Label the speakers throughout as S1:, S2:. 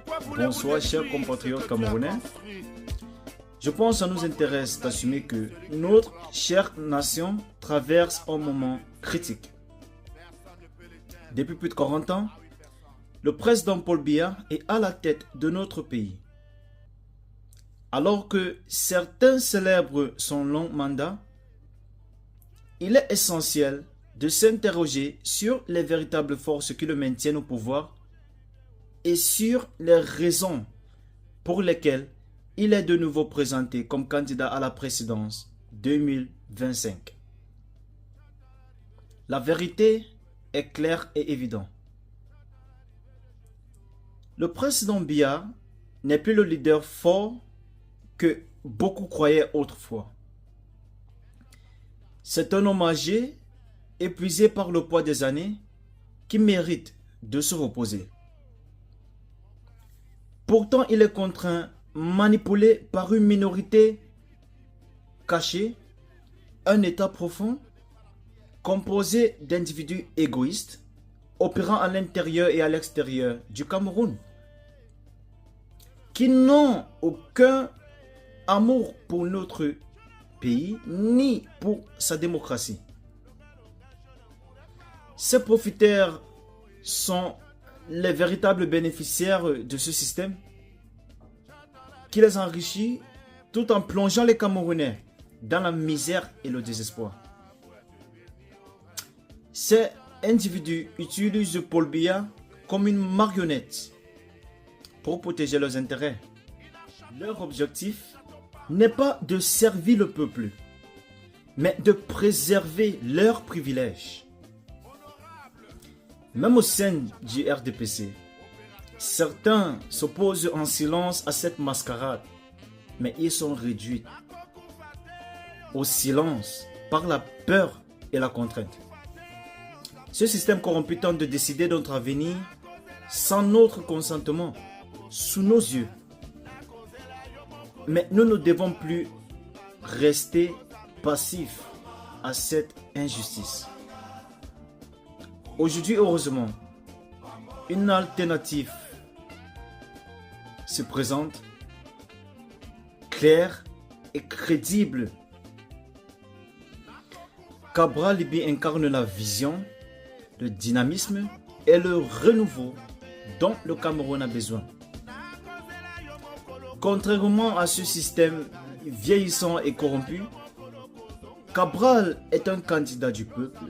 S1: Bonsoir chers compatriotes camerounais. Je pense que ça nous intéresse d'assumer que notre chère nation traverse un moment critique. Depuis plus de 40 ans, le président Paul Biya est à la tête de notre pays. Alors que certains célèbrent son long mandat, il est essentiel de s'interroger sur les véritables forces qui le maintiennent au pouvoir et sur les raisons pour lesquelles il est de nouveau présenté comme candidat à la présidence 2025. La vérité est claire et évidente. Le président Biya n'est plus le leader fort que beaucoup croyaient autrefois. C'est un homme âgé, épuisé par le poids des années, qui mérite de se reposer. Pourtant, il est contraint, manipulé par une minorité cachée, un état profond, composé d'individus égoïstes, opérant à l'intérieur et à l'extérieur du Cameroun, qui n'ont aucun amour pour notre pays, ni pour sa démocratie. Ces profiteurs sont les véritables bénéficiaires de ce système qui les enrichit tout en plongeant les Camerounais dans la misère et le désespoir. Ces individus utilisent Paul Biya comme une marionnette pour protéger leurs intérêts. Leur objectif n'est pas de servir le peuple, mais de préserver leurs privilèges. Même au sein du RDPC, certains s'opposent en silence à cette mascarade, mais ils sont réduits au silence par la peur et la contrainte. Ce système corrompu tente de décider de notre avenir sans notre consentement, sous nos yeux. Mais nous ne devons plus rester passifs à cette injustice. Aujourd'hui, heureusement, une alternative se présente, claire et crédible. Cabral Liby incarne la vision, le dynamisme et le renouveau dont le Cameroun a besoin. Contrairement à ce système vieillissant et corrompu, Cabral est un candidat du peuple,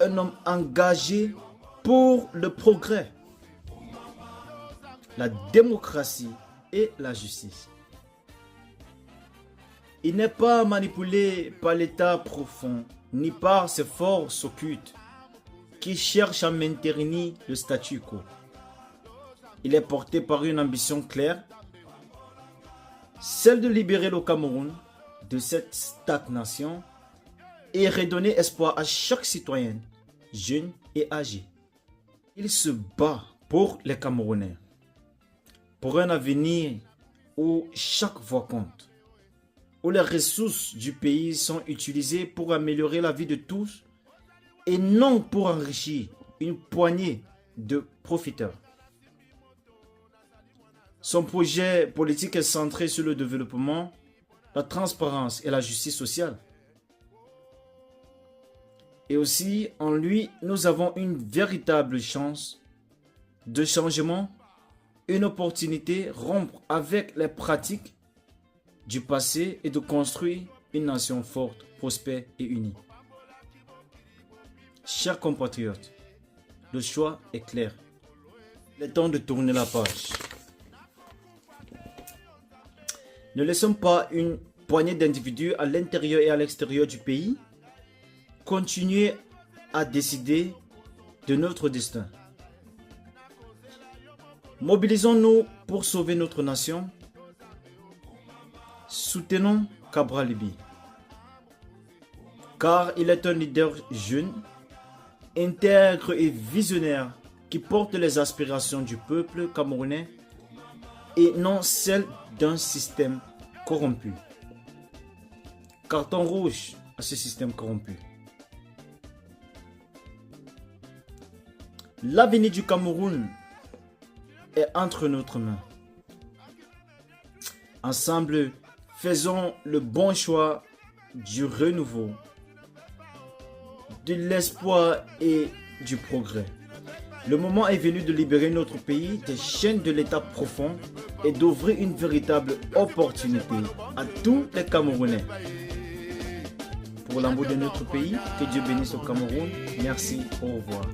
S1: un homme engagé pour le progrès, la démocratie et la justice. Il n'est pas manipulé par l'état profond, ni par ses forces occultes qui cherchent à maintenir le statu quo. Il est porté par une ambition claire, celle de libérer le Cameroun de cette stagnation et redonner espoir à chaque citoyen, jeune et âgé. Il se bat pour les Camerounais, pour un avenir où chaque voix compte, où les ressources du pays sont utilisées pour améliorer la vie de tous et non pour enrichir une poignée de profiteurs. Son projet politique est centré sur le développement, la transparence et la justice sociale. Et aussi, en lui, nous avons une véritable chance de changement, une opportunité de rompre avec les pratiques du passé et de construire une nation forte, prospère et unie. Chers compatriotes, le choix est clair. Il est temps de tourner la page. Ne laissons pas une poignée d'individus à l'intérieur et à l'extérieur du pays continuer à décider de notre destin. Mobilisons-nous pour sauver notre nation. Soutenons Cabral Liby, car il est un leader jeune, intègre et visionnaire qui porte les aspirations du peuple camerounais et non celles d'un système corrompu. Carton rouge à ce système corrompu. L'avenir du Cameroun est entre notre main. Ensemble, faisons le bon choix du renouveau, de l'espoir et du progrès. Le moment est venu de libérer notre pays des chaînes de l'État profond et d'ouvrir une véritable opportunité à tous les Camerounais. Pour l'amour de notre pays, que Dieu bénisse au Cameroun. Merci, au revoir.